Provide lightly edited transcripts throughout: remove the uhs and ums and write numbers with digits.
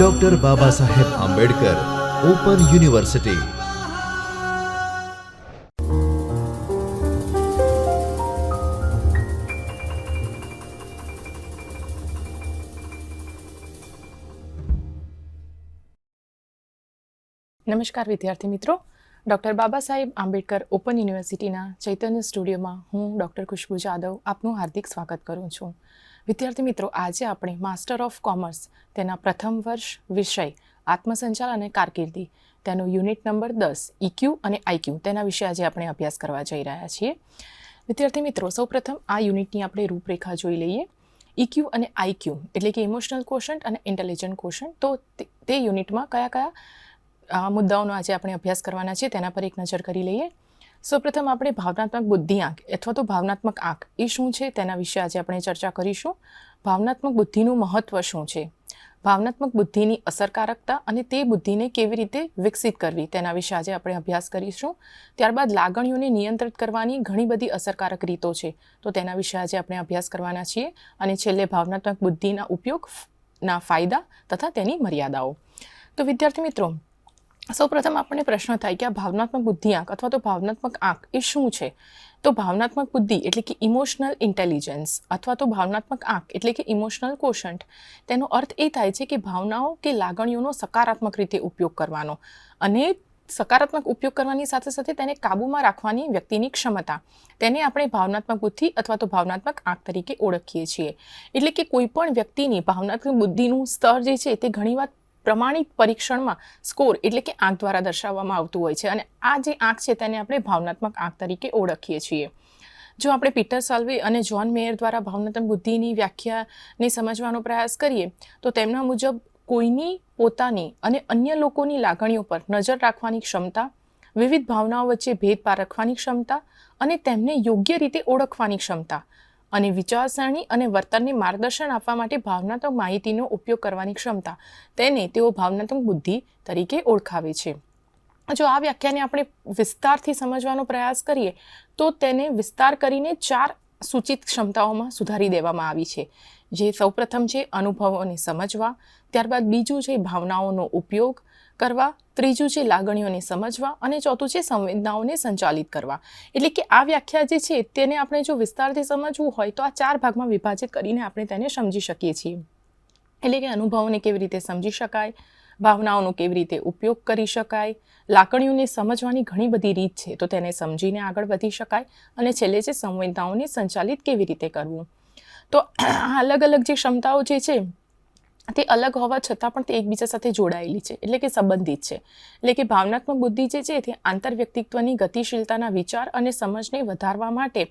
Doctor Baba Saheb Ambedkar open university. નમસ્કાર વિદ્યાર્થી મિત્રો, ડૉક્ટર બાબા સાહેબ આંબેડકર ઓપન યુનિવર્સિટીના ચૈતન્ય સ્ટુડિયોમાં હું ડૉક્ટર ખુશ્બુ જાદવ આપનું હાર્દિક સ્વાગત કરું છું. વિદ્યાર્થી મિત્રો, આજે આપણે માસ્ટર ઓફ કોમર્સ તેના પ્રથમ વર્ષ વિષય આત્મસંચાલ અને કારકિર્દી તેનો યુનિટ નંબર 10 ઇક્યુ અને આઈક્યુ તેના વિશે આજે આપણે અભ્યાસ કરવા જઈ રહ્યા છીએ. વિદ્યાર્થી મિત્રો, સૌપ્રથમ આ યુનિટની આપણે રૂપરેખા જોઈ લઈએ. ઇક્યુ અને આઈક્યુ એટલે કે ઇમોશનલ કોશન્ટ અને ઇન્ટેલિજન્ટ કોશન્ટ, તો તે યુનિટમાં કયા કયા મુદ્દાઓનો આજે આપણે અભ્યાસ કરવાના છે તેના પર એક નજર કરી લઈએ. સૌપ્રથમ આપણે ભાવનાત્મક બુદ્ધિઆંક અથવા તો ભાવનાત્મક આંક એ શું છે તેના વિશે આજે આપણે ચર્ચા કરીશું. ભાવનાત્મક બુદ્ધિનું મહત્ત્વ શું છે, ભાવનાત્મક બુદ્ધિની અસરકારકતા અને તે બુદ્ધિને કેવી રીતે વિકસિત કરવી તેના વિશે આજે આપણે અભ્યાસ કરીશું. ત્યારબાદ લાગણીઓને નિયંત્રિત કરવાની ઘણી બધી અસરકારક રીતો છે, તો તેના વિશે આજે આપણે અભ્યાસ કરવાના છીએ. અને છેલ્લે ભાવનાત્મક બુદ્ધિના ઉપયોગના ફાયદા તથા તેની મર્યાદાઓ. તો વિદ્યાર્થી મિત્રો, સૌપ્રથમ આપણને પ્રશ્ન થાય કે આ ભાવનાત્મક બુદ્ધિઆંક અથવા તો ભાવનાત્મક આંક એ શું છે? તો ભાવનાત્મક બુદ્ધિ એટલે કે ઇમોશનલ ઇન્ટેલિજન્સ અથવા તો ભાવનાત્મક આંક એટલે કે ઇમોશનલ કોશન્ટ, તેનો અર્થ એ થાય છે કે ભાવનાઓ કે લાગણીઓનો સકારાત્મક રીતે ઉપયોગ કરવાનો અને સકારાત્મક ઉપયોગ કરવાની સાથે સાથે તેને કાબૂમાં રાખવાની વ્યક્તિની ક્ષમતા, તેને આપણે ભાવનાત્મક બુદ્ધિ અથવા તો ભાવનાત્મક આંક તરીકે ઓળખીએ છીએ. એટલે કે કોઈ પણ વ્યક્તિની ભાવનાત્મક બુદ્ધિનું સ્તર જે છે તે ઘણીવાર પ્રમાણિત પરીક્ષણમાં સ્કોર એટલે કે આંક દ્વારા દર્શાવવામાં આવતું હોય છે, અને આ જે આંક છે તેને આપણે ભાવનાત્મક આંક તરીકે ઓળખીએ છીએ. જો આપણે પીટર સાલ્વે અને જ્હોન મેયર દ્વારા ભાવનાત્મક બુદ્ધિની વ્યાખ્યાને સમજવાનો પ્રયાસ કરીએ તો તેમના મુજબ કોઈની પોતાની અને અન્ય લોકોની લાગણીઓ પર નજર રાખવાની ક્ષમતા, વિવિધ ભાવનાઓ વચ્ચે ભેદ પારખવાની ક્ષમતા અને તેમને યોગ્ય રીતે ઓળખવાની ક્ષમતા અને વિચારસરણી અને વર્તનને માર્ગદર્શન આપવા માટે ભાવનાત્મક માહિતીનો ઉપયોગ કરવાની ક્ષમતા, તેને તેઓ ભાવનાત્મક બુદ્ધિ તરીકે ઓળખાવે છે. જો આ વ્યાખ્યાને આપણે વિસ્તારથી સમજવાનો પ્રયાસ કરીએ તો તેને વિસ્તાર કરીને 4 સૂચિત ક્ષમતાઓમાં સુધારી દેવામાં આવી છે. જે સૌપ્રથમ છે અનુભવોને સમજવા, ત્યારબાદ બીજું છે ભાવનાઓનો ઉપયોગ કરવા, ત્રીજું છે લાગણીઓને સમજવા અને ચોથું છે સંવેદનાઓને સંચાલિત કરવા. એટલે કે આ વ્યાખ્યા જે છે તેને આપણે જો વિસ્તારથી સમજવું હોય તો આ 4 ભાગમાં વિભાજિત કરીને આપણે તેને સમજી શકીએ છીએ. એટલે કે અનુભવોને કેવી રીતે સમજી શકાય, ભાવનાઓનો કેવી રીતે ઉપયોગ કરી શકાય, લાગણીઓને સમજવાની ઘણી બધી રીત છે તો તેને સમજીને આગળ વધી શકાય, અને છેલ્લે છે સંવેદનાઓને સંચાલિત કેવી રીતે કરવું. તો આ અલગ અલગ જે ક્ષમતાઓ જે છે તે અલગ હોવા છતાં પણ તે એકબીજા સાથે જોડાયેલી છે, એટલે કે સંબંધિત છે. એટલે કે ભાવનાત્મક બુદ્ધિ જે છે તે આંતરવ્યક્તિત્વની ગતિશીલતાના વિચાર અને સમજને વધારવા માટે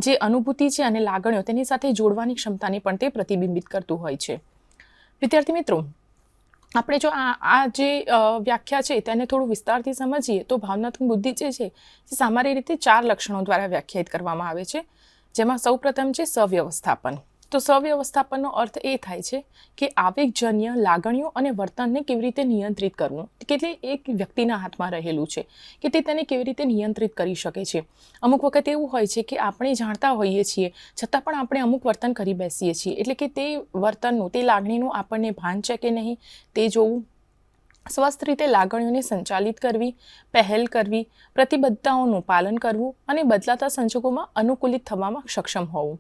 જે અનુભૂતિ છે અને લાગણીઓ તેની સાથે જોડવાની ક્ષમતાને પણ તે પ્રતિબિંબિત કરતું હોય છે. વિદ્યાર્થી મિત્રો, આપણે જો આ જે વ્યાખ્યા છે તેને થોડું વિસ્તારથી સમજીએ તો ભાવનાત્મક બુદ્ધિ જે છે તે સામાન્ય રીતે 4 લક્ષણો દ્વારા વ્યાખ્યાયિત કરવામાં આવે છે, જેમાં સૌપ્રથમ છે સવ્યવસ્થાપન. તો સવ્યવસ્થાપનનો અર્થ એ થાય છે કે આવેગજન્ય લાગણીઓ અને વર્તનને કેવી રીતે નિયંત્રિત કરવું, કે તે એક વ્યક્તિના હાથમાં રહેલું છે કે તે તેને કેવી રીતે નિયંત્રિત કરી શકે છે. અમુક વખત એવું હોય છે કે આપણે જાણતા હોઈએ છીએ છતાં પણ આપણે અમુક વર્તન કરી બેસીએ છીએ, એટલે કે તે વર્તનનું, તે લાગણીનું આપણને ભાન છે કે નહીં તે જોવું, સ્વસ્થ રીતે લાગણીઓને સંચાલિત કરવી, પહેલ કરવી, પ્રતિબદ્ધતાઓનું પાલન કરવું અને બદલાતા સંજોગોમાં અનુકૂલિત થવામાં સક્ષમ હોવું.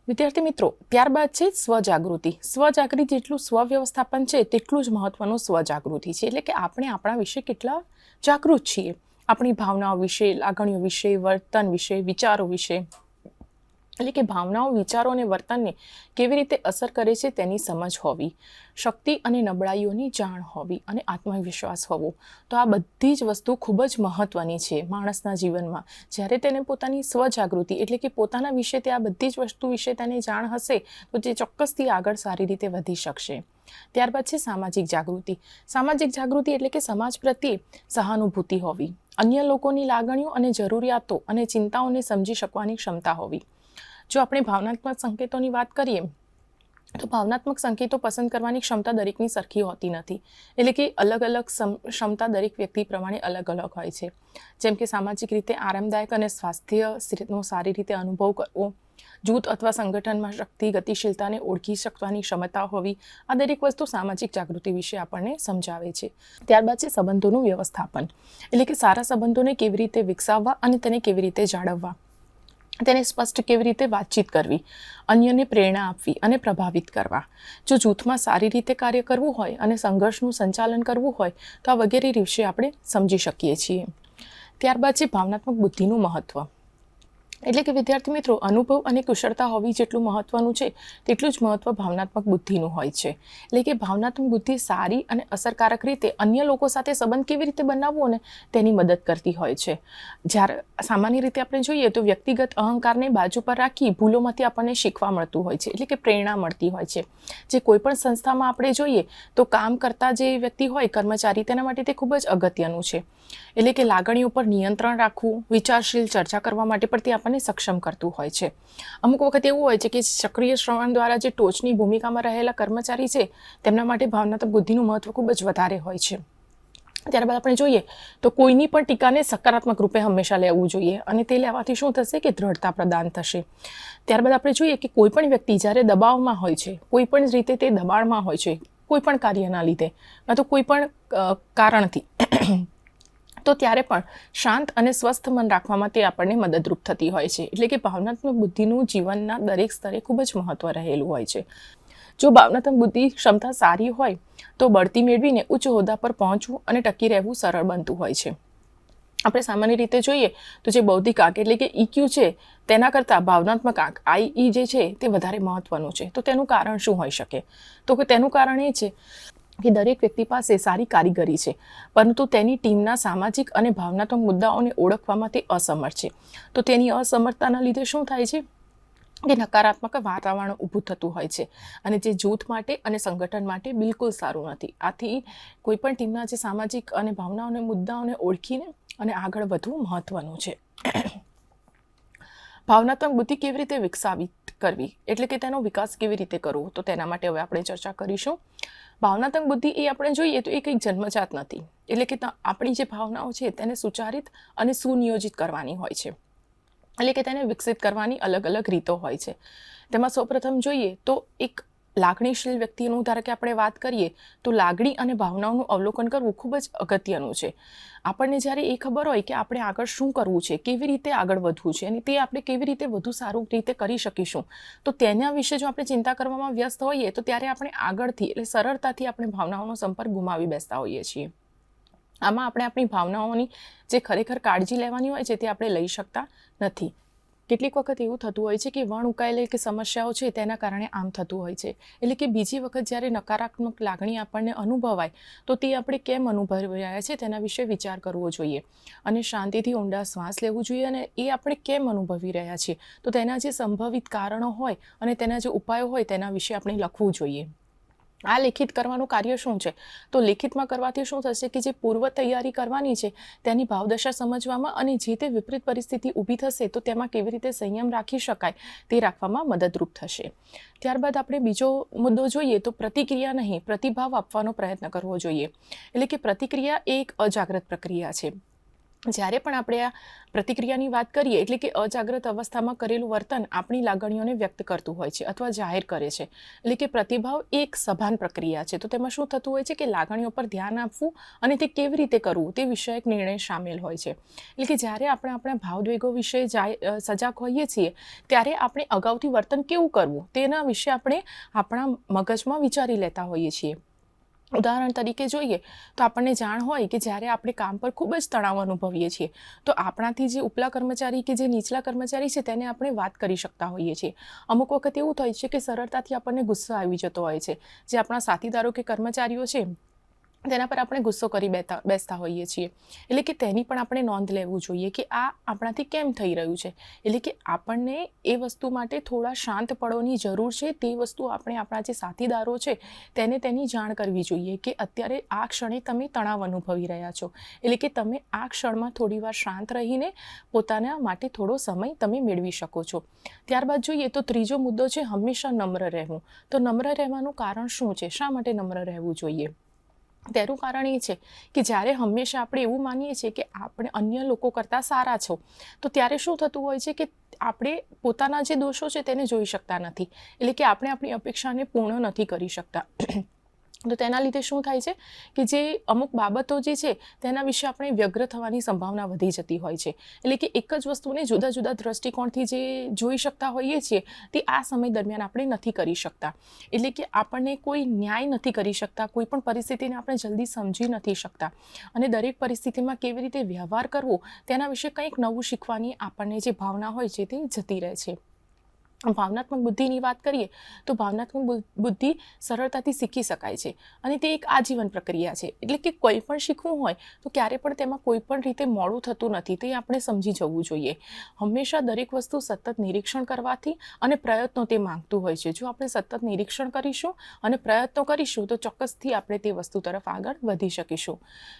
વિદ્યાર્થી મિત્રો, ત્યારબાદ છે સ્વજાગૃતિ. સ્વજાગૃતિ જેટલું સ્વવ્યવસ્થાપન છે તેટલું જ મહત્વનું સ્વજાગૃતિ છે. એટલે કે આપણે આપણા વિશે કેટલા જાગૃત છીએ, આપણી ભાવનાઓ વિશે, લાગણીઓ વિશે, વર્તન વિશે, વિચારો વિશે. એટલે કે ભાવનાઓ, વિચારો અને વર્તનને કેવી રીતે અસર કરે છે તેની સમજ હોવી, શક્તિ અને નબળાઈઓની જાણ હોવી અને આત્મવિશ્વાસ હોવો. તો આ બધી જ વસ્તુ ખૂબ જ મહત્વની છે માણસના જીવનમાં. જ્યારે તેને પોતાની સ્વજાગૃતિ એટલે કે પોતાના વિશે તે આ બધી જ વસ્તુ વિશે તેને જાણ હશે તો તે ચોક્કસથી આગળ સારી રીતે વધી શકશે. ત્યારબાદ છે સામાજિક જાગૃતિ. સામાજિક જાગૃતિ એટલે કે સમાજ પ્રત્યે સહાનુભૂતિ હોવી, અન્ય લોકોની લાગણીઓ અને જરૂરિયાતો અને ચિંતાઓને સમજી શકવાની ક્ષમતા હોવી. જો આપણે ભાવનાત્મક સંકેતોની વાત કરીએ તો ભાવનાત્મક સંકેતો પસંદ કરવાની ક્ષમતા દરેકની સરખી હોતી નથી. એટલે કે અલગ અલગ ક્ષમતા દરેક વ્યક્તિ પ્રમાણે અલગ અલગ હોય છે. જેમ કે સામાજિક રીતે આરામદાયક અને સ્વાસ્થ્યનો સારી રીતે અનુભવ કરવો, જૂથ અથવા સંગઠનમાં શક્તિ, ગતિશીલતાને ઓળખી શકવાની ક્ષમતા હોવી, આ દરેક વસ્તુ સામાજિક જાગૃતિ વિશે આપણને સમજાવે છે. ત્યારબાદ છે સંબંધોનું વ્યવસ્થાપન, એટલે કે સારા સંબંધોને કેવી રીતે વિકસાવવા અને તેને કેવી રીતે જાળવવા, તેને સ્પષ્ટ કેવી રીતે વાતચીત કરવી, અન્યને પ્રેરણા આપવી અને પ્રભાવિત કરવા. જો જૂથમાં સારી રીતે કાર્ય કરવું હોય અને સંઘર્ષનું સંચાલન કરવું હોય તો આ વગેરે વિશે આપણે સમજી શકીએ છીએ. ત્યારબાદ છે ભાવનાત્મક બુદ્ધિનું મહત્ત્વ, એટલે કે વિદ્યાર્થી મિત્રો, અનુભવ અને કુશળતા હોવી જેટલું મહત્ત્વનું છે તેટલું જ મહત્ત્વ ભાવનાત્મક બુદ્ધિનું હોય છે. એટલે કે ભાવનાત્મક બુદ્ધિ સારી અને અસરકારક રીતે અન્ય લોકો સાથે સંબંધ કેવી રીતે બનાવવો ને તેની મદદ કરતી હોય છે. જ્યારે સામાન્ય રીતે આપણે જોઈએ તો વ્યક્તિગત અહંકારને બાજુ પર રાખી ભૂલોમાંથી આપણને શીખવા મળતું હોય છે, એટલે કે પ્રેરણા મળતી હોય છે. જે કોઈ પણ સંસ્થામાં આપણે જોઈએ તો કામ કરતા જે વ્યક્તિ હોય, કર્મચારી, તેના માટે તે ખૂબ જ અગત્યનું છે. એટલે કે લાગણીઓ પર નિયંત્રણ રાખવું, વિચારશીલ ચર્ચા કરવા માટે પણ તે આપણને સક્ષમ કરતું હોય છે. અમુક વખત એવું હોય છે કે સક્રિય શ્રવણ દ્વારા જે ટોચની ભૂમિકામાં રહેલા કર્મચારી છે તેમના માટે ભાવનાત્મક બુદ્ધિનું મહત્ત્વ ખૂબ જ વધારે હોય છે. ત્યારબાદ આપણે જોઈએ તો કોઈની પણ ટીકાને સકારાત્મક રૂપે હંમેશા લેવું જોઈએ અને તે લેવાથી શું થશે કે દ્રઢતા પ્રદાન થશે. ત્યારબાદ આપણે જોઈએ કે કોઈ પણ વ્યક્તિ જ્યારે દબાવમાં હોય છે, કોઈ પણ રીતે તે દબાણમાં હોય છે, કોઈ પણ કાર્યના લીધે કાં તો કોઈ પણ કારણથી, તો ત્યારે પણ શાંત અને સ્વસ્થ મન રાખવામાં તે આપણને મદદરૂપ થતી હોય છે. એટલે કે ભાવનાત્મક બુદ્ધિનું જીવનના દરેક સ્તરે ખૂબ જ મહત્ત્વ રહેલું હોય છે. જો ભાવનાત્મક બુદ્ધિ ક્ષમતા સારી હોય તો બઢતી મેળવીને ઉચ્ચ હોદ્દા પર પહોંચવું અને ટકી રહેવું સરળ બનતું હોય છે. આપણે સામાન્ય રીતે જોઈએ તો જે બૌદ્ધિક આંક એટલે કે EQ છે તેના કરતાં ભાવનાત્મક આંક IE જે છે તે વધારે મહત્ત્વનું છે. તો તેનું કારણ શું હોઈ શકે? તો કે તેનું કારણ એ છે કે દરેક વ્યક્તિ પાસે સારી કારીગરી છે, પરંતુ તેની ટીમના સામાજિક અને ભાવનાત્મક મુદ્દાઓને ઓળખવામાં તે અસમર્થ છે. તો તેની અસમર્થતાના લીધે શું થાય છે કે નકારાત્મક વાતાવરણ ઊભું થતું હોય છે અને જે જૂથ માટે અને સંગઠન માટે બિલકુલ સારું નથી. આથી કોઈપણ ટીમના જે સામાજિક અને ભાવનાઓને મુદ્દાઓને ઓળખીને અને આગળ વધવું મહત્ત્વનું છે. ભાવનાત્મક બુદ્ધિ કેવી રીતે વિકસાવિત કરવી, એટલે કે તેનો વિકાસ કેવી રીતે કરવો, તો તેના માટે હવે આપણે ચર્ચા કરીશું. ભાવનાત્મક બુદ્ધિ એ આપણે જોઈએ તો એ કંઈક જન્મજાત નથી, એટલે કે આપણી જે ભાવનાઓ છે તેને સુચારિત અને સુનિયોજિત કરવાની હોય છે. એટલે કે તેને વિકસિત કરવાની અલગ અલગ રીતો હોય છે. તેમાં સૌપ્રથમ જોઈએ તો એક લાગણીશીલ વ્યક્તિનું ધારો કે આપણે વાત કરીએ તો લાગણી અને ભાવનાઓનું અવલોકન કરવું ખૂબ જ અગત્યનું છે. આપણને જ્યારે એ ખબર હોય કે આપણે આગળ શું કરવું છે, કેવી રીતે આગળ વધવું છે અને તે આપણે કેવી રીતે વધુ સારું રીતે કરી શકીશું, તો તેના વિશે જો આપણે ચિંતા કરવામાં વ્યસ્ત હોઈએ તો ત્યારે આપણે આગળથી એટલે સરળતાથી આપણે ભાવનાઓનો સંપર્ક ગુમાવી બેસતા હોઈએ છીએ. આમાં આપણે આપણી ભાવનાઓની જે ખરેખર કાળજી લેવાની હોય છે તે આપણે લઈ શકતા નથી. કેટલીક વખત એવું થતું હોય છે કે વણ ઉકાયેલી કે સમસ્યાઓ છે તેના કારણે આમ થતું હોય છે. એટલે કે બીજી વખત જ્યારે નકારાત્મક લાગણી આપણને અનુભવાય તો તે આપણે કેમ અનુભવી રહ્યા છે તેના વિશે વિચાર કરવો જોઈએ અને શાંતિથી ઊંડા શ્વાસ લેવું જોઈએ અને એ આપણે કેમ અનુભવી રહ્યા છીએ તો તેના જે સંભવિત કારણો હોય અને તેના જે ઉપાયો હોય તેના વિશે આપણે લખવું જોઈએ. આ લેખિત કરવાનું કાર્ય શું છે? તો લેખિતમાં કરવાથી શું થશે કે જે પૂર્વ તૈયારી કરવાની છે તેની ભાવદશા સમજવામાં અને જે તે વિપરીત પરિસ્થિતિ ઊભી થશે તો તેમાં કેવી રીતે સંયમ રાખી શકાય તે રાખવામાં મદદરૂપ થશે. ત્યારબાદ આપણે બીજો મુદ્દો જોઈએ તો પ્રતિક્રિયા નહીં, પ્રતિભાવ આપવાનો પ્રયત્ન કરવો જોઈએ. એટલે કે પ્રતિક્રિયા એ એક અજાગ્રત પ્રક્રિયા છે. જ્યારે પણ આપણે આ પ્રતિક્રિયાની વાત કરીએ એટલે કે અજાગ્રત અવસ્થામાં કરેલું વર્તન આપણી લાગણીઓને વ્યક્ત કરતું હોય છે અથવા જાહેર કરે છે. એટલે કે પ્રતિભાવ એક સભાન પ્રક્રિયા છે. તો તેમાં શું થતું હોય છે કે લાગણીઓ પર ધ્યાન આપવું અને તે કેવી રીતે કરવું તે વિષયક નિર્ણય સામેલ હોય છે. એટલે કે જ્યારે આપણે આપણા ભાવદ્વેગો વિશે સજાગ હોઈએ છીએ ત્યારે આપણે અગાઉથી વર્તન કેવું કરવું તેના વિશે આપણે આપણા મગજમાં વિચારી લેતા હોઈએ છીએ. ઉદાહરણ તરીકે જોઈએ તો આપણને જાણ હોય કે જ્યારે આપણે કામ પર ખૂબ જ તણાવ અનુભવીએ છીએ તો આપણાથી જે ઉપલા કર્મચારી કે જે નીચલા કર્મચારી છે તેને આપણે વાત કરી શકતા હોઈએ છીએ. અમુક વખત એવું થાય છે કે સરળતાથી આપણને ગુસ્સો આવી જતો હોય છે. જે આપણા સાથીદારો કે કર્મચારીઓ છે તેના પર આપણે ગુસ્સો કરી બેસતા હોઈએ છીએ. એટલે કે તેની પણ આપણે નોંધ લેવું જોઈએ કે આ આપણાથી કેમ થઈ રહ્યું છે. એટલે કે આપણને એ વસ્તુ માટે થોડા શાંત પડવાની જરૂર છે. તે વસ્તુ આપણે આપણા જે સાથીદારો છે તેને તેની જાણ કરવી જોઈએ કે અત્યારે આ ક્ષણે તમે તણાવ અનુભવી રહ્યા છો. એટલે કે તમે આ ક્ષણમાં થોડીવાર શાંત રહીને પોતાના માટે થોડો સમય તમે મેળવી શકો છો. ત્યારબાદ જોઈએ તો ત્રીજો મુદ્દો છે હંમેશા નમ્ર રહેવું. તો નમ્ર રહેવાનું કારણ શું છે? શા માટે નમ્ર રહેવું જોઈએ? તેનું કારણ એ છે કે જ્યારે હંમેશા આપણે એવું માનીએ છીએ કે આપણે અન્ય લોકો કરતાં સારા છો, તો ત્યારે શું થતું હોય છે કે આપણે પોતાના જે દોષો છે તેને જોઈ શકતા નથી, એટલે કે આપણે આપણી અપેક્ષાને પૂર્ણ નથી કરી શકતા. તો તેના લીધે શું થાય છે કે જે અમુક બાબતો જે છે તેના વિશે આપણે વ્યગ્ર થવાની સંભાવના વધી જતી હોય છે. એટલે કે એક જ વસ્તુને જુદા જુદા દ્રષ્ટિકોણથી જે જોઈ શકતા હોઈએ છીએ તે આ સમય દરમિયાન આપણે નથી કરી શકતા. એટલે કે આપણને કોઈ ન્યાય નથી કરી શકતા, કોઈ પણ પરિસ્થિતિને આપણે જલ્દી સમજી નથી શકતા, અને દરેક પરિસ્થિતિમાં કેવી રીતે વ્યવહાર કરવો તેના વિશે કંઈક નવું શીખવાની આપણને જે ભાવના હોય છે તે જતી રહે છે. ભાવનાત્મક બુદ્ધિની વાત કરીએ તો ભાવનાત્મક બુદ્ધિ સરળતાથી શીખી શકાય છે, અને તે એક આજીવન પ્રક્રિયા છે. એટલે કે કોઈ પણ શીખવું હોય તો ક્યારે પણ તેમાં કોઈ પણ રીતે મોડું થતું નથી, તે આપણે સમજી જવું જોઈએ. હંમેશા દરેક વસ્તુ સતત નિરીક્ષણ કરવાથી અને પ્રયત્નો તે માંગતું હોય છે. જો આપણે સતત નિરીક્ષણ કરીશું અને પ્રયત્નો કરીશું તો ચોક્કસથી આપણે તે વસ્તુ તરફ આગળ વધી શકીશું.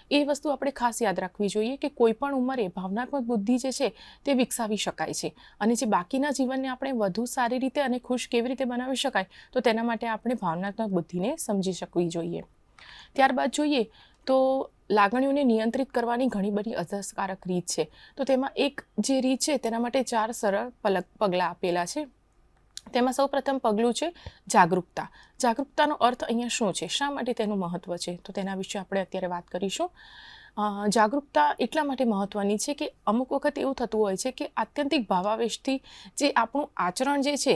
એ વસ્તુ આપણે ખાસ યાદ રાખવી જોઈએ કે કોઈ પણ ઉંમરે ભાવનાત્મક બુદ્ધિ જે છે તે વિકસાવી શકાય છે, અને જે બાકીના જીવનને આપણે વધુ સારી રીતે અને ખુશ કેવી રીતે બનાવી શકાય તો તેના માટે આપણે ભાવનાત્મક બુદ્ધિને સમજી શકવી જોઈએ. ત્યારબાદ જોઈએ તો લાગણીઓને નિયંત્રિત કરવાની ઘણી બધી અસરકારક રીત છે. તો તેમાં એક જે રીત છે તેના માટે 4 સરળ પગલાં આપેલા છે. તેમાં સૌપ્રથમ પગલું છે જાગૃતતા. જાગૃતતાનો અર્થ અહીંયા શું છે, શા માટે તેનું મહત્ત્વ છે, તો તેના વિશે આપણે અત્યારે વાત કરીશું. જાગૃતતા એટલા માટે મહત્ત્વની છે કે અમુક વખત એવું થતું હોય છે કે આત્યંતિક ભાવાવેશથી જે આપણું આચરણ જે છે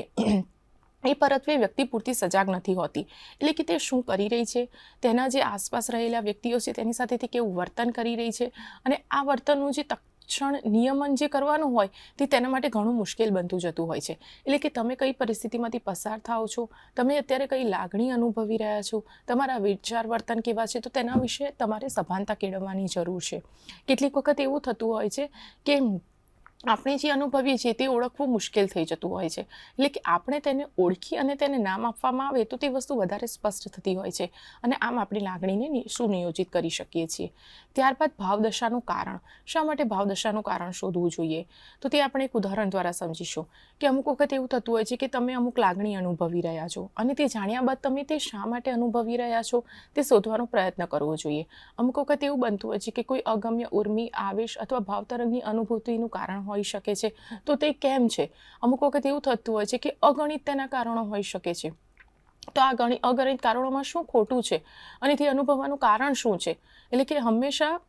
એ પરત્વે વ્યક્તિ પૂરતી સજાગ નથી હોતી. એટલે કે તે શું કરી રહી છે, તેના જે આસપાસ રહેલા વ્યક્તિઓ છે તેની સાથે તે કેવું વર્તન કરી રહી છે, અને આ વર્તનનું જે તક્ષણ નિયમન જે કરવાનું હોય તે તેના માટે ઘણું મુશ્કેલ બનતું જતું હોય છે. એટલે કે તમે કઈ પરિસ્થિતિમાંથી પસાર થાઓ છો, તમે અત્યારે કઈ લાગણી અનુભવી રહ્યા છો, તમારા વિચાર વર્તન કેવા છે, તો તેના વિશે તમારે સભાનતા કેળવવાની જરૂર છે. કેટલીક વખત એવું થતું હોય છે કે આપણે જે અનુભવીએ છીએ તે ઓળખવું મુશ્કેલ થઈ જતું હોય છે. એટલે કે આપણે તેને ઓળખી અને તેને નામ આપવામાં આવે તો તે વસ્તુ વધારે સ્પષ્ટ થતી હોય છે, અને આમ આપણી લાગણીને સુનિયોજિત કરી શકીએ છીએ. ત્યારબાદ ભાવદશાનું કારણ. શા માટે ભાવદશાનું કારણ શોધવું જોઈએ, તો તે આપણે એક ઉદાહરણ દ્વારા સમજીશું. કે અમુક વખત એવું થતું હોય છે કે તમે અમુક લાગણી અનુભવી રહ્યા છો, અને તે જાણ્યા બાદ તમે તે શા માટે અનુભવી રહ્યા છો તે શોધવાનો પ્રયત્ન કરવો જોઈએ. અમુક વખત એવું બનતું હોય છે કે કોઈ અગમ્ય ઉર્મિ, આવેશ અથવા ભાવતરંગની અનુભૂતિનું કારણ હોઈ શકે છે, તો તે કેમ છે. અમુક વખત એવું થતું હોય છે કે અગણિત તેના કારણો હોઈ શકે છે, તો આ અગણિત કારણોમાં શું ખોટું છે અને તે અનુભવવાનું કારણ શું છે. એટલે કે હંમેશા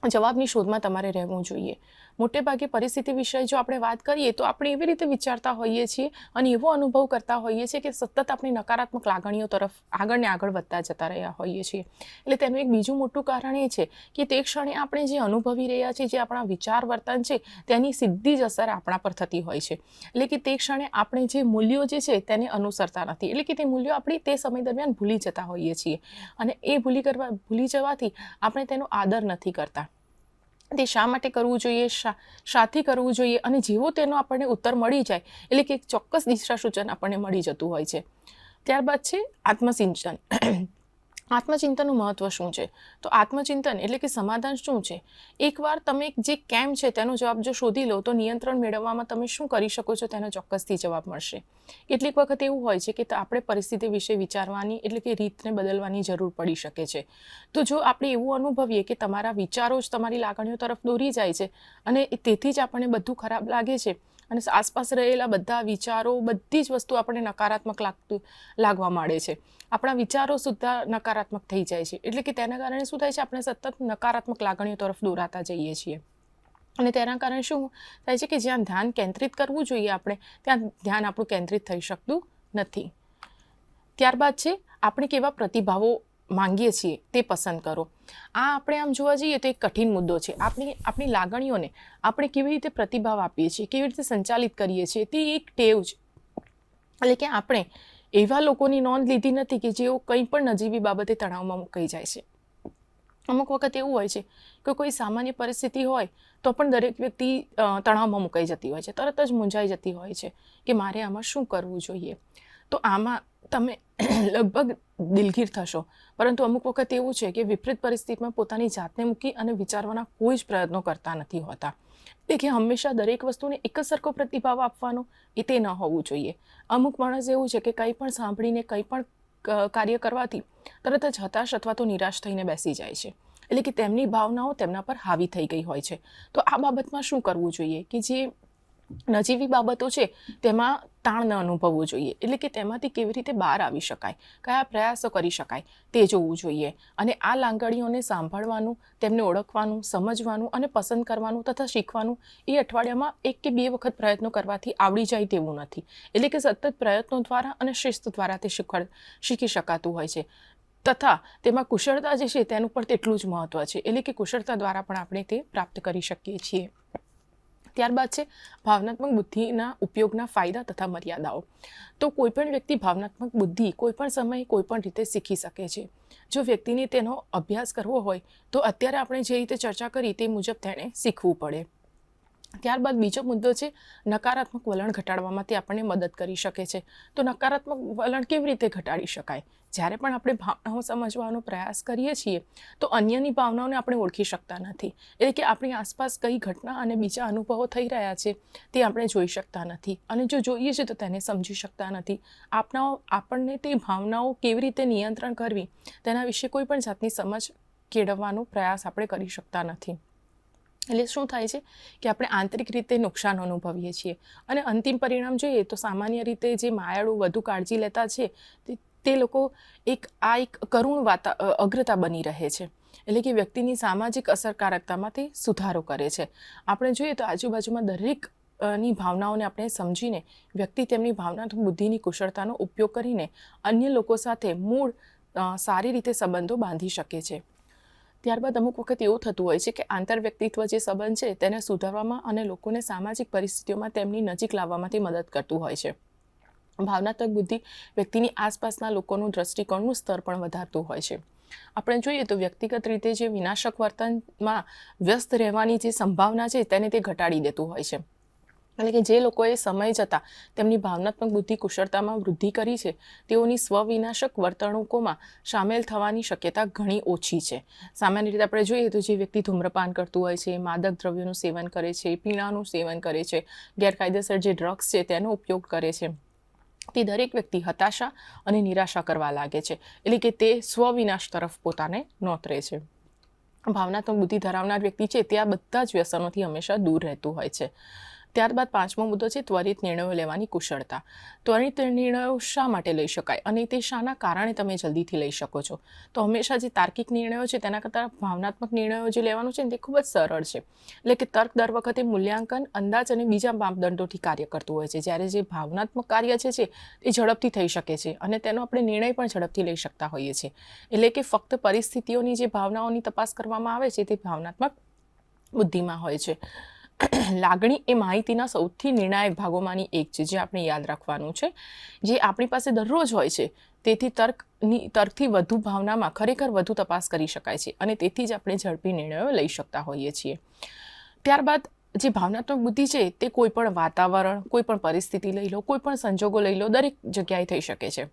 જવાબની શોધમાં તમારે રહેવું જોઈએ. મોટે ભાગે પરિસ્થિતિ વિશે જો આપણે વાત કરીએ તો આપણે એવી રીતે વિચારતા હોઈએ છીએ અને એવો અનુભવ કરતા હોઈએ છીએ કે સતત આપણી નકારાત્મક લાગણીઓ તરફ આગળ ને આગળ વધતા જતા રહ્યા હોઈએ છીએ. એટલે તેનું એક બીજું મોટું કારણ એ છે કે તે ક્ષણે આપણે જે અનુભવી રહ્યા છીએ, જે આપણા વિચાર વર્તન છે તેની સીધી જ અસર આપણા પર થતી હોય છે. એટલે કે તે ક્ષણે આપણે જે મૂલ્યો જે છે તેને અનુસરતા નથી. એટલે કે તે મૂલ્યો આપણે તે સમય દરમિયાન ભૂલી જતા હોઈએ છીએ, અને એ ભૂલી જવાથી આપણે તેનો આદર નથી કરતા. તે શા માટે કરવું જોઈએ, શાથી કરવું જોઈએ, અને જેવો તેનો આપણને ઉત્તર મળી જાય એટલે કે એક ચોક્કસ દિશા સૂચન આપણને મળી જતું હોય છે. ત્યારબાદ છે આત્મસિંચન. આત્મચિંતનનું મહત્ત્વ શું છે, તો આત્મચિંતન એટલે કે સમાધાન શું છે. એકવાર તમે જે કેમ છે તેનો જવાબ જો શોધી લો તો નિયંત્રણ મેળવવામાં તમે શું કરી શકો છો તેનો ચોક્કસથી જવાબ મળશે. કેટલીક વખત એવું હોય છે કે આપણે પરિસ્થિતિ વિશે વિચારવાની એટલે કે રીતને બદલવાની જરૂર પડી શકે છે. તો જો આપણે એવું અનુભવીએ કે તમારા વિચારો જ તમારી લાગણીઓ તરફ દોરી જાય છે અને તેથી જ આપણને બધું ખરાબ લાગે છે, અને આસપાસ રહેલા બધા વિચારો, બધી જ વસ્તુ આપણને નકારાત્મક લાગવા માંડે છે. આપણા વિચારો સુદ્ધા નકારાત્મક થઈ જાય છે. એટલે કે તેના કારણે શું થાય છે, આપણે સતત નકારાત્મક લાગણીઓ તરફ દોરાતા જઈએ છીએ, અને તેના કારણે શું થાય છે કે જ્યાં ધ્યાન કેન્દ્રિત કરવું જોઈએ આપણે, ત્યાં ધ્યાન આપણું કેન્દ્રિત થઈ શકતું નથી. ત્યારબાદ છે આપણે કેવા પ્રતિભાવો માંગીએ છીએ તે પસંદ કરો. આ આપણે આમ જોવા જઈએ તો એક કઠિન મુદ્દો છે. આપણી લાગણીઓને આપણે કેવી રીતે પ્રતિભાવ આપીએ છીએ, કેવી રીતે સંચાલિત કરીએ છીએ, તે એક ટેવ છે. એટલે કે આપણે એવા લોકોની નોંધ લીધી નથી કે જેઓ કંઈ પણ નજીવી બાબતે તણાવમાં મુકાઈ જાય છે. અમુક વખત એવું હોય છે કે કોઈ સામાન્ય પરિસ્થિતિ હોય તો પણ દરેક વ્યક્તિ તણાવમાં મુકાઈ જતી હોય છે, તરત જ મૂંઝાઈ જતી હોય છે કે મારે આમાં શું કરવું જોઈએ. તો આમાં તમે લગભગ દિલગીર થશો, પરંતુ અમુક વખત એવું છે કે વિપરીત પરિસ્થિતિમાં પોતાની જાતને મૂકી અને વિચારવાના કોઈ જ પ્રયત્નો કરતા નથી હોતા. એટલે કે હંમેશા દરેક વસ્તુને એક જ સરખો પ્રતિભાવ આપવાનો એ તે ન હોવું જોઈએ. અમુક માણસ એવું છે કે કંઈ પણ સાંભળીને કંઈ પણ કાર્ય કરવાથી તરત જ હતાશ અથવા તો નિરાશ થઈને બેસી જાય છે. એટલે કે તેમની ભાવનાઓ તેમના પર હાવી થઈ ગઈ હોય છે. તો આ બાબતમાં શું કરવું જોઈએ કે જે નજીવી બાબતો છે તેમાં તાણ ન અનુભવવું જોઈએ. એટલે કે તેમાંથી કેવી રીતે બહાર આવી શકાય, કયા પ્રયાસો કરી શકાય તે જોવું જોઈએ. અને આ લાગણીઓને સાંભળવાનું, તેમને ઓળખવાનું, સમજવાનું અને પસંદ કરવાનું તથા શીખવાનું એ અઠવાડિયામાં 1 કે 2 વખત પ્રયત્નો કરવાથી આવડી જાય તેવું નથી. એટલે કે સતત પ્રયત્નો દ્વારા અને શિસ્ત દ્વારા તે શીખી શકાતું હોય છે. તથા તેમાં કુશળતા જે છે તેનું પણ તેટલું જ મહત્ત્વ છે. એટલે કે કુશળતા દ્વારા પણ આપણે તે પ્રાપ્ત કરી શકીએ છીએ. ત્યારબાદ છે ભાવનાત્મક બુદ્ધિના ઉપયોગના ફાયદા તથા મર્યાદાઓ. તો કોઈપણ વ્યક્તિ ભાવનાત્મક બુદ્ધિ કોઈપણ સમયે કોઈપણ રીતે શીખી શકે છે. જો વ્યક્તિને તેનો અભ્યાસ કરવો હોય તો અત્યારે આપણે જે રીતે ચર્ચા કરી તે મુજબ તેણે શીખવું પડે. ત્યારબાદ બીજો મુદ્દો છે નકારાત્મક વલણ ઘટાડવામાં તે આપણને મદદ કરી શકે છે. તો નકારાત્મક વલણ કેવી રીતે ઘટાડી શકાય? જ્યારે પણ આપણે ભાવનાઓ સમજવાનો પ્રયાસ કરીએ છીએ તો અન્યની ભાવનાઓને આપણે ઓળખી શકતા નથી. એટલે કે આપણી આસપાસ કઈ ઘટના અને બીજા અનુભવો થઈ રહ્યા છે તે આપણે જોઈ શકતા નથી. અને જો જોઈએ છીએ તો તેને સમજી શકતા નથી. આપણને તે ભાવનાઓ કેવી રીતે નિયંત્રણ કરવી તેના વિશે કોઈ પણ જાતની સમજ કેળવવાનો પ્રયાસ આપણે કરી શકતા નથી. એટલે શું થાય છે કે આપણે આંતરિક રીતે નુકસાન અનુભવીએ છીએ. અને અંતિમ પરિણામ જોઈએ તો સામાન્ય રીતે જે માયાળુ વધુ કાળજી લેતા છે તે લોકો એક કરુણ અગ્રતા બની રહે છે. એટલે કે વ્યક્તિની સામાજિક અસરકારકતામાં તે સુધારો કરે છે. આપણે જોઈએ તો આજુબાજુમાં દરેકની ભાવનાઓને આપણે સમજીને વ્યક્તિ તેમની ભાવનાત્મક બુદ્ધિની કુશળતાનો ઉપયોગ કરીને અન્ય લોકો સાથે સારી રીતે સંબંધો બાંધી શકે છે. ત્યારબાદ અમુક વખત એવું થતું હોય છે કે આંતરવ્યક્તિત્વ જે સંબંધ છે તેને સુધારવામાં અને લોકોને સામાજિક પરિસ્થિતિઓમાં તેમની નજીક લાવવામાં તે મદદ કરતું હોય છે. ભાવનાત્મક બુદ્ધિ વ્યક્તિની આસપાસના લોકોનું દ્રષ્ટિકોણનું સ્તર પણ વધારતું હોય છે. આપણે જોઈએ તો વ્યક્તિગત રીતે જે વિનાશક વર્તનમાં વ્યસ્ત રહેવાની જે સંભાવના છે તેને તે ઘટાડી દેતું હોય છે. એટલે કે જે લોકોએ સમય જતાં તેમની ભાવનાત્મક બુદ્ધિ કુશળતામાં વૃદ્ધિ કરી છે તેઓની સ્વવિનાશક વર્તણૂકોમાં સામેલ થવાની શક્યતા ઘણી ઓછી છે. સામાન્ય રીતે આપણે જોઈએ તો જે વ્યક્તિ ધૂમ્રપાન કરતું હોય છે, માદક દ્રવ્યોનું સેવન કરે છે, પીણાનું સેવન કરે છે, ગેરકાયદેસર જે ડ્રગ્સ છે તેનો ઉપયોગ કરે છે, તે દરેક વ્યક્તિ હતાશા અને નિરાશા કરવા લાગે છે. એટલે કે તે સ્વવિનાશ તરફ પોતાને નોતરે છે. ભાવનાત્મક બુદ્ધિ ધરાવનાર વ્યક્તિ છે તે આ બધા જ વ્યસનોથી હંમેશા દૂર રહેતું હોય છે. ત્યારબાદ 5મો મુદ્દો છે ત્વરિત નિર્ણયો લેવાની કુશળતા. ત્વરિત નિર્ણયો શા માટે લઈ શકાય અને તે શાના કારણે તમે જલ્દીથી લઈ શકો છો? તો હંમેશા જે તાર્કિક નિર્ણયો છે તેના કરતાં ભાવનાત્મક નિર્ણયો જે લેવાનું છે તે ખૂબ જ સરળ છે. એટલે કે તર્ક દર વખતે મૂલ્યાંકન, અંદાજ અને બીજા માપદંડોથી કાર્ય કરતું હોય છે. જ્યારે જે ભાવનાત્મક કાર્ય છે તે ઝડપથી થઈ શકે છે અને તેનો આપણે નિર્ણય પણ ઝડપથી લઈ શકતા હોઈએ છીએ. એટલે કે ફક્ત પરિસ્થિતિઓની જે ભાવનાઓની તપાસ કરવામાં આવે છે તે ભાવનાત્મક બુદ્ધિમાં હોય છે. લાગણી એ માહિતીના સૌથી નિર્ણાયક ભાગોમાંની એક છે જે આપણે યાદ રાખવાનું છે. જે આપણી પાસે દરરોજ હોય છે તેથી તર્કથી વધુ ભાવનામાં ખરેખર વધુ તપાસ કરી શકાય છે અને તેથી જ આપણે ઝડપી નિર્ણયો લઈ શકતા હોઈએ છીએ. ત્યારબાદ જે ભાવનાત્મક બુદ્ધિ છે તે કોઈ પણ વાતાવરણ, કોઈ પણ પરિસ્થિતિ લઈ લો, કોઈ પણ સંજોગો લઈ લો, દરેક જગ્યાએ થઈ શકે છે.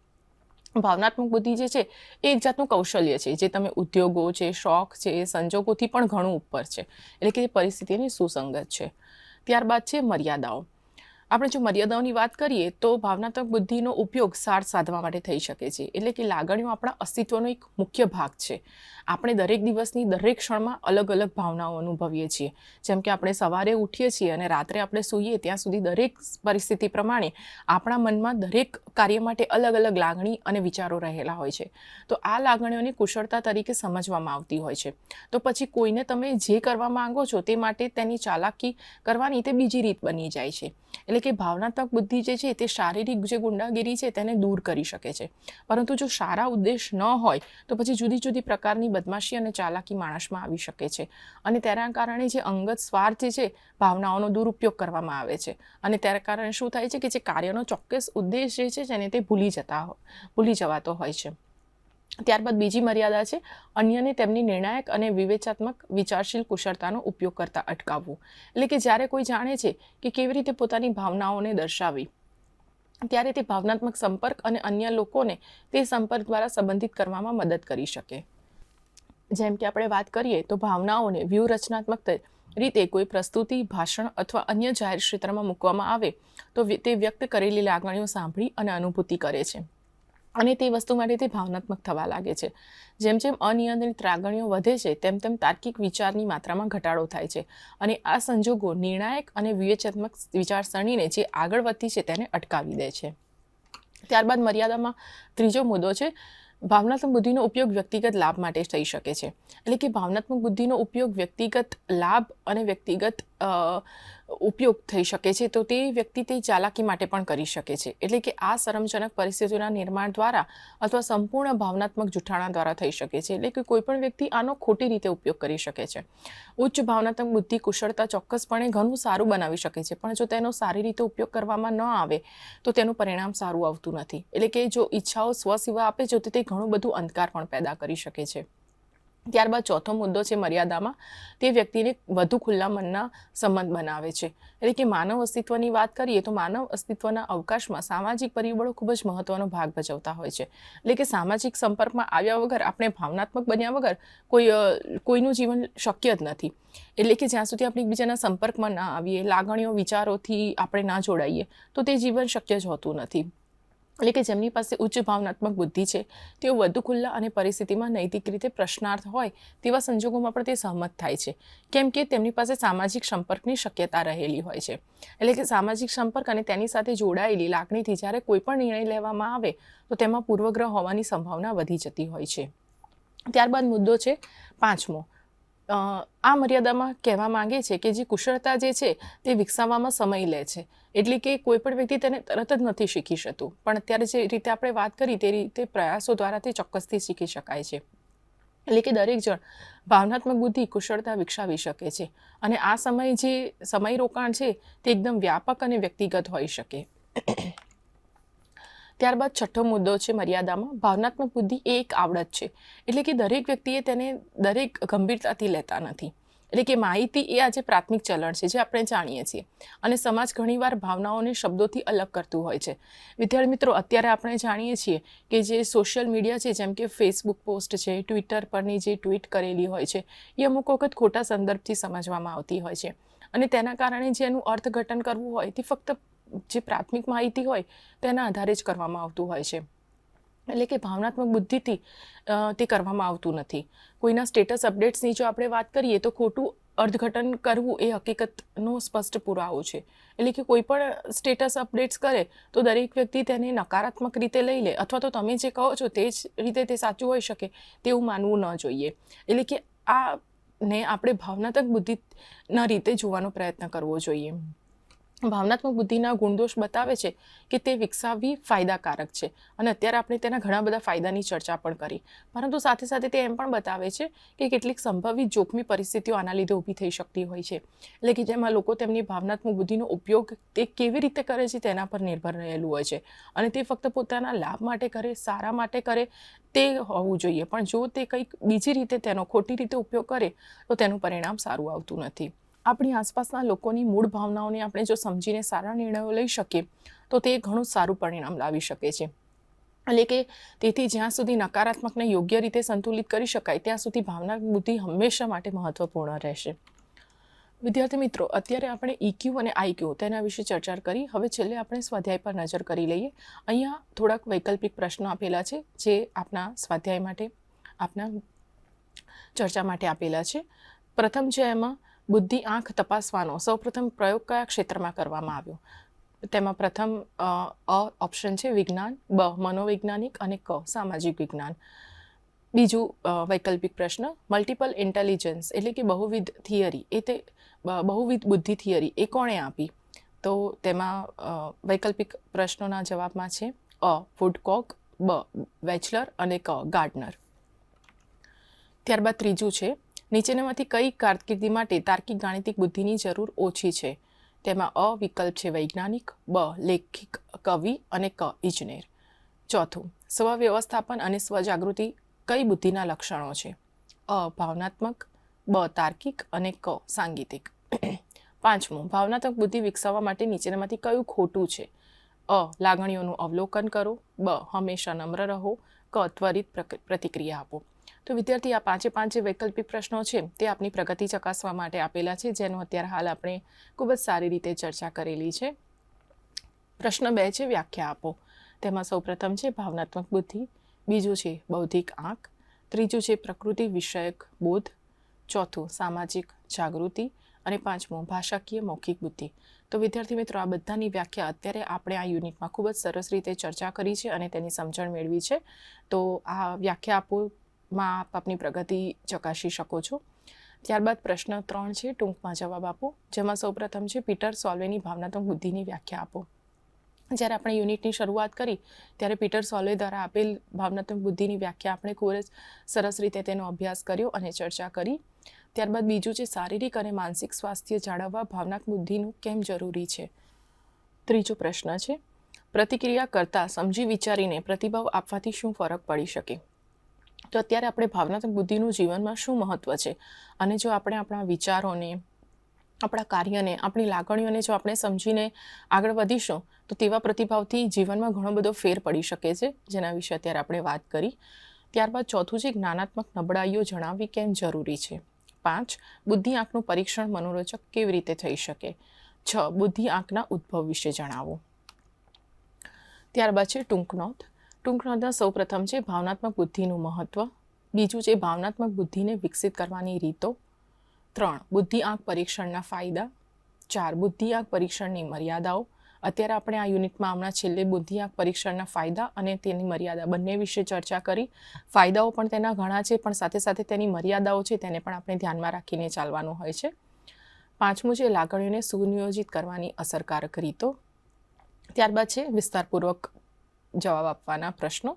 ભાવનાત્મક બુદ્ધિ જે છે એ એક જાતનું કૌશલ્ય છે જે તમે ઉદ્યોગો છે, શોખ છે, સંજોગોથી પણ ઘણું ઉપર છે. એટલે કે પરિસ્થિતિની સુસંગત છે. ત્યારબાદ છે મર્યાદાઓ. આપણે જો મર્યાદાઓની વાત કરીએ તો ભાવનાત્મક બુદ્ધિનો ઉપયોગ સાર સાધવા માટે થઈ શકે છે. એટલે કે લાગણીઓ આપણા અસ્તિત્વનો એક મુખ્ય ભાગ છે. આપણે દરેક દિવસની દરેક ક્ષણમાં અલગ અલગ ભાવનાઓ અનુભવીએ છીએ. જેમ કે આપણે સવારે ઉઠીએ છીએ અને રાત્રે આપણે સૂઈએ ત્યાં સુધી દરેક પરિસ્થિતિ પ્રમાણે આપણા મનમાં દરેક કાર્ય માટે અલગ અલગ લાગણી અને વિચારો રહેલા હોય છે. તો આ લાગણીઓની કુશળતા તરીકે સમજવામાં આવતી હોય છે. તો પછી કોઈને તમે જે કરવા માંગો છો તે માટે તેની ચાલાકી કરવાની તે બીજી રીત બની જાય છે. એટલે કે ભાવનાત્મક બુદ્ધિ જે છે તે શારીરિક જે ગુંડાગીરી છે તેને દૂર કરી શકે છે. પરંતુ જો સારા ઉદ્દેશ ન હોય તો પછી જુદી જુદી પ્રકારની બદમાશી અને ચાલાકી માણસમાં આવી શકે છે. અને તેના કારણે જે અંગત સ્વાર્થ જે છે ભાવનાઓનો દુરુપયોગ કરવામાં આવે છે. અને તેના કારણે શું થાય છે કે જે કાર્યનો ચોક્કસ ઉદ્દેશ જે છે તેને તે ભૂલી જવાતો હોય છે. ત્યારબાદ બીજી મર્યાદા છે અન્યને તેમની નિર્ણાયક અને વિવેચાત્મક વિચારશીલ કુશળતાનો ઉપયોગ કરતા અટકાવવું. એટલે કે જ્યારે કોઈ જાણે છે કે કેવી રીતે પોતાની ભાવનાઓને દર્શાવવી ત્યારે તે ભાવનાત્મક સંપર્ક અને અન્ય લોકોને તે સંપર્ક દ્વારા સંબંધિત કરવામાં મદદ કરી શકે. જેમ કે આપણે વાત કરીએ તો ભાવનાઓને વ્યૂહરચનાત્મક રીતે કોઈ પ્રસ્તુતિ, ભાષણ અથવા અન્ય જાહેર ક્ષેત્રમાં મૂકવામાં આવે તો તે વ્યક્ત કરેલી લાગણીઓ સાંભળી અને અનુભૂતિ કરે છે. અને તે વસ્તુ માટે તે ભાવનાત્મક થવા લાગે છે. જેમ જેમ અનિયંત્રિત લાગણીઓ વધે છે તેમ તેમ તાર્કિક વિચારની માત્રામાં ઘટાડો થાય છે અને આ સંજોગો નિર્ણાયક અને વિવેચનાત્મક વિચારસરણીને જે આગળ વધતી છે તેને અટકાવી દે છે. ત્યારબાદ મર્યાદામાં ત્રીજો મુદ્દો છે ભાવનાત્મક બુદ્ધિનો ઉપયોગ વ્યક્તિગત લાભ માટે થઈ શકે છે. એટલે કે ભાવનાત્મક બુદ્ધિનો ઉપયોગ વ્યક્તિગત લાભ અને વ્યક્તિગત ઉપયોગ થઈ શકે છે તો તે વ્યક્તિ તે ચાલાકી માટે પણ કરી શકે છે. એટલે કે આ શરમજનક પરિસ્થિતિઓના નિર્માણ દ્વારા અથવા સંપૂર્ણ ભાવનાત્મક જૂઠાણા દ્વારા થઈ શકે છે. એટલે કે કોઈપણ વ્યક્તિ આનો ખોટી રીતે ઉપયોગ કરી શકે છે. ઉચ્ચ ભાવનાત્મક બુદ્ધિ કુશળતા ચોક્કસપણે ઘણું સારું બનાવી શકે છે, પણ જો તેનો સારી રીતે ઉપયોગ કરવામાં ન આવે તો તેનું પરિણામ સારું આવતું નથી. એટલે કે જો ઈચ્છાઓ સ્વસેવા આપે છે તો તે ઘણું બધું અંધકાર પણ પેદા કરી શકે છે. ત્યારબાદ ચોથો મુદ્દો છે મર્યાદામાં તે વ્યક્તિને વધુ ખુલ્લા મનના સંબંધ બનાવે છે. એટલે કે માનવ અસ્તિત્વની વાત કરીએ તો માનવ અસ્તિત્વના અવકાશમાં સામાજિક પરિબળો ખૂબ જ મહત્વનો ભાગ ભજવતા હોય છે. એટલે કે સામાજિક સંપર્કમાં આવ્યા વગર, આપણે ભાવનાત્મક બન્યા વગર કોઈનું જીવન શક્ય જ નથી. એટલે કે જ્યાં સુધી આપણે એકબીજાના સંપર્કમાં ના આવીએ, લાગણીઓ વિચારોથી આપણે ના જોડાઈએ તો તે જીવન શક્ય જ હોતું નથી. એટલે કે જેમની પાસે ઉચ્ચ ભાવનાત્મક બુદ્ધિ છે તેઓ વધુ ખુલ્લા અને પરિસ્થિતિમાં નૈતિક રીતે પ્રશ્નાર્થ હોય તેવા સંજોગોમાં પણ તે સહમત થાય છે, કેમ કે તેમની પાસે સામાજિક સંપર્કની શક્યતા રહેલી હોય છે. એટલે કે સામાજિક સંપર્ક અને તેની સાથે જોડાયેલી લાગણીથી જ્યારે કોઈ પણ નિર્ણય લેવામાં આવે તો તેમાં પૂર્વગ્રહ હોવાની સંભાવના વધી જતી હોય છે. ત્યારબાદ મુદ્દો છે પાંચમો. આ મર્યાદામાં કહેવા માંગે છે કે જે કુશળતા જે છે તે વિકસાવવામાં સમય લે છે. એટલે કે કોઈ પણ વ્યક્તિ તેને તરત જ નથી શીખી શકતું, પણ અત્યારે જે રીતે આપણે વાત કરી તે રીતે પ્રયાસો દ્વારા તે ચોક્કસથી શીખી શકાય છે. એટલે કે દરેક જણ ભાવનાત્મક બુદ્ધિ કુશળતા વિકસાવી શકે છે અને આ સમય રોકાણ છે તે એકદમ વ્યાપક અને વ્યક્તિગત હોઈ શકે. ત્યારબાદ છઠ્ઠો મુદ્દો છે મર્યાદામાં ભાવનાત્મક બુદ્ધિ એ એક આવડત છે. એટલે કે દરેક વ્યક્તિએ તેને ગંભીરતાથી લેતા નથી. એટલે કે માહિતી એ આજે પ્રાથમિક ચલણ છે જે આપણે જાણીએ છીએ અને સમાજ ઘણીવાર ભાવનાઓને શબ્દોથી અલગ કરતું હોય છે. વિદ્યાર્થી મિત્રો, અત્યારે આપણે જાણીએ છીએ કે જે સોશિયલ મીડિયા છે, જેમ કે ફેસબુક પોસ્ટ છે, ટ્વિટર પરની જે ટ્વીટ કરેલી હોય છે એ અમુક વખત ખોટા સંદર્ભથી સમજવામાં આવતી હોય છે અને તેના કારણે જેનું અર્થઘટન કરવું હોય તે ફક્ત જે પ્રાથમિક માહિતી હોય તેના આધારે જ કરવામાં આવતું હોય છે. એટલે કે ભાવનાત્મક બુદ્ધિથી તે કરવામાં આવતું નથી. કોઈના સ્ટેટસ અપડેટ્સની જો આપણે વાત કરીએ તો ખોટું અર્થઘટન કરવું એ હકીકતનો સ્પષ્ટ પુરાવો છે. એટલે કે કોઈ પણ સ્ટેટસ અપડેટ્સ કરે તો દરેક વ્યક્તિ તેને નકારાત્મક રીતે લઈ લે અથવા તો તમે જે કહો છો તે જ રીતે તે સાચું હોઈ શકે તેવું માનવું ન જોઈએ. એટલે કે આને આપણે ભાવનાત્મક બુદ્ધિના રીતે જોવાનો પ્રયત્ન કરવો જોઈએ. ભાવનાત્મક બુદ્ધિના ગુણદોષ બતાવે છે કે તે વિકસાવવી ફાયદાકારક છે અને અત્યારે આપણે તેના ઘણા બધા ફાયદાની ચર્ચા પણ કરી, પરંતુ સાથે સાથે તે એમ પણ બતાવે છે કે કેટલીક સંભવિત જોખમી પરિસ્થિતિઓ આના લીધે ઊભી થઈ શકતી હોય છે. એટલે કે જેમાં લોકો તેમની ભાવનાત્મક બુદ્ધિનો ઉપયોગ તે કેવી રીતે કરે છે તેના પર નિર્ભર રહેલું હોય છે અને તે ફક્ત પોતાના લાભ માટે કરે, સારા માટે કરે તે હોવું જોઈએ, પણ જો તે કંઈક બીજી રીતે તેનો ખોટી રીતે ઉપયોગ કરે તો તેનું પરિણામ સારું આવતું નથી. આપણી આસપાસના લોકોની મૂળ ભાવનાઓને આપણે જો સમજીને સારા નિર્ણયો લઈ શકીએ તો તે ઘણું સારું પરિણામ લાવી શકે છે. એટલે કે તેથી જ્યાં સુધી નકારાત્મકને યોગ્ય રીતે સંતુલિત કરી શકાય ત્યાં સુધી ભાવનાત્મક બુદ્ધિ હંમેશા માટે મહત્વપૂર્ણ રહેશે. વિદ્યાર્થી મિત્રો, અત્યારે આપણે EQ અને IQ તેના વિશે ચર્ચા કરી. હવે છેલ્લે આપણે સ્વાધ્યાય પર નજર કરી લઈએ. અહીંયા થોડાક વૈકલ્પિક પ્રશ્નો આપેલા છે જે આપના સ્વાધ્યાય માટે, આપના ચર્ચા માટે આપેલા છે. પ્રથમ છે એમાં બુદ્ધિ આંખ તપાસવાનો સૌપ્રથમ પ્રયોગ કયા ક્ષેત્રમાં કરવામાં આવ્યો? તેમાં પ્રથમ ઓપ્શન છે વિજ્ઞાન, બ મનોવૈજ્ઞાનિક અને ક સામાજિક વિજ્ઞાન. બીજું વૈકલ્પિક પ્રશ્ન મલ્ટિપલ ઇન્ટેલિજન્સ એટલે કે બહુવિધ થિયરી બહુવિધ બુદ્ધિ થિયરી એ કોણે આપી? તો તેમાં વૈકલ્પિક પ્રશ્નોના જવાબમાં છે અ વુડકોક, બ વેચલર અને ક ગાર્ડનર. ત્યારબાદ ત્રીજું છે નીચેનામાંથી કઈ કારકિર્દી માટે તાર્કિક ગાણિતિક બુદ્ધિની જરૂર ઓછી છે? તેમાં અ વિકલ્પ છે વૈજ્ઞાનિક, બ લેખિક કવિ અને ક ઇજનેર. ચોથું સ્વવ્યવસ્થાપન અને સ્વજાગૃતિ કઈ બુદ્ધિના લક્ષણો છે? અ ભાવનાત્મક, બ તાર્કિક અને ક સાંગીતિક. પાંચમું ભાવનાત્મક બુદ્ધિ વિકસાવવા માટે નીચેનામાંથી કયું ખોટું છે? અ લાગણીઓનું અવલોકન કરો, બ હંમેશા નમ્ર રહો, ક ત્વરિત પ્રતિક્રિયા આપો. તો વિદ્યાર્થી, આ પાંચ જે વૈકલ્પિક પ્રશ્નો છે તે આપની પ્રગતિ ચકાસવા માટે આપેલા છે, જેનો અત્યારે હાલ આપણે ખૂબ જ સારી રીતે ચર્ચા કરેલી છે. પ્રશ્ન 2 છે વ્યાખ્યા આપો. તેમાં સૌપ્રથમ છે ભાવનાત્મક બુદ્ધિ, બીજું છે બૌદ્ધિક આંક, ત્રીજું છે પ્રકૃતિ વિષયક બોધ, ચોથું સામાજિક જાગૃતિ અને પાંચમું ભાષાકીય મૌખિક બુદ્ધિ. તો વિદ્યાર્થી મિત્રો, આ બધાની વ્યાખ્યા અત્યારે આપણે આ યુનિટમાં ખૂબ જ સરસ રીતે ચર્ચા કરી છે અને તેની સમજણ મેળવી છે. તો આ વ્યાખ્યા આપોમાં આપ આપની પ્રગતિ ચકાસી શકો છો. ત્યારબાદ પ્રશ્ન 3 છે, ટૂંકમાં જવાબ આપો, જેમાં સૌપ્રથમ છે પીટર સોલ્વેની ભાવનાત્મક બુદ્ધિની વ્યાખ્યા આપો. જ્યારે આપણે યુનિટની શરૂઆત કરી ત્યારે પીટર સોલ્વે દ્વારા આપેલ ભાવનાત્મક બુદ્ધિની વ્યાખ્યા આપણે ખૂબ જ સરસ રીતે તેનો અભ્યાસ કર્યો અને ચર્ચા કરી. ત્યારબાદ બીજું છે શારીરિક અને માનસિક સ્વાસ્થ્ય જાળવવા ભાવનાત્મક બુદ્ધિનું કેમ જરૂરી છે. ત્રીજો પ્રશ્ન છે પ્રતિક્રિયા કરતાં સમજી વિચારીને પ્રતિભાવ આપવાથી શું ફરક પડી શકે. તો અત્યારે આપણે ભાવનાત્મક બુદ્ધિનું જીવનમાં શું મહત્ત્વ છે અને જો આપણે આપણા વિચારોને, આપણા કાર્યને, આપણી લાગણીઓને જો આપણે સમજીને આગળ વધીશું તો તેવા પ્રતિભાવથી જીવનમાં ઘણો બધો ફેર પડી શકે છે, જેના વિશે અત્યારે આપણે વાત કરી. ત્યારબાદ ચોથું છે જ્ઞાનાત્મક નબળાઈઓ જણાવવી કેમ જરૂરી છે. 5 બુદ્ધિ આંકનું પરીક્ષણ મનોરંજક કેવી રીતે થઈ શકે. 6 બુદ્ધિ આંકના ઉદ્ભવ વિશે જણાવો. ત્યારબાદ છે ટૂંક નોંધ. ટૂંક નોંધમાં સૌપ્રથમ છે ભાવનાત્મક બુદ્ધિનું મહત્ત્વ, બીજું છે ભાવનાત્મક બુદ્ધિને વિકસિત કરવાની રીતો, 3 બુદ્ધિ આંક પરીક્ષણના ફાયદા, 4 બુદ્ધિ આંક પરીક્ષણની મર્યાદાઓ. અત્યારે આપણે આ યુનિટમાં હમણાં છેલ્લે બુદ્ધિ આંક પરીક્ષણના ફાયદા અને તેની મર્યાદા બંને વિશે ચર્ચા કરી. ફાયદાઓ પણ તેના ઘણા છે, પણ સાથે સાથે તેની મર્યાદાઓ છે તેને પણ આપણે ધ્યાનમાં રાખીને ચાલવાનું હોય છે. 5મું છે લાગણીઓને સુનિયોજિત કરવાની અસરકારક રીતો. ત્યારબાદ છે વિસ્તારપૂર્વક જવાબ આપવાના પ્રશ્નો.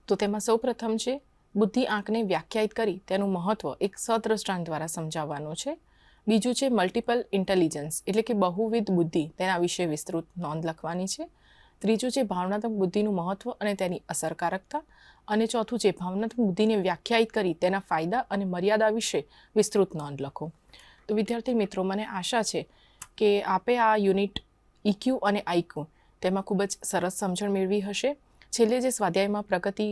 તો તેમાં સૌપ્રથમ છે બુદ્ધિ આંકને વ્યાખ્યાયિત કરી તેનું મહત્ત્વ એક સદ્રષ્ટાંત દ્વારા સમજાવવાનું છે. બીજું છે મલ્ટિપલ ઇન્ટેલિજન્સ એટલે કે બહુવિધ બુદ્ધિ, તેના વિશે વિસ્તૃત નોંધ લખવાની છે. ત્રીજું છે ભાવનાત્મક બુદ્ધિનું મહત્ત્વ અને તેની અસરકારકતા. અને ચોથું છે ભાવનાત્મક બુદ્ધિને વ્યાખ્યાયિત કરી તેના ફાયદા અને મર્યાદા વિશે વિસ્તૃત નોંધ લખો. તો વિદ્યાર્થી મિત્રો, મને આશા છે કે આપે આ યુનિટ EQ અને IQ તેમાં ખૂબ જ સરસ સમજણ મેળવી હશે. છેલ્લે જે સ્વાધ્યાયમાં પ્રગતિ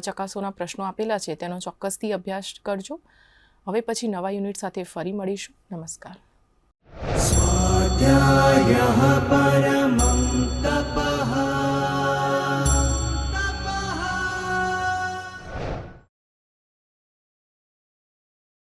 ચકાસોના પ્રશ્નો આપેલા છે તેનો ચોક્કસથી અભ્યાસ કરજો. હવે પછી નવા યુનિટ સાથે ફરી મળીશું. નમસ્કાર. સ્વાધ્યાય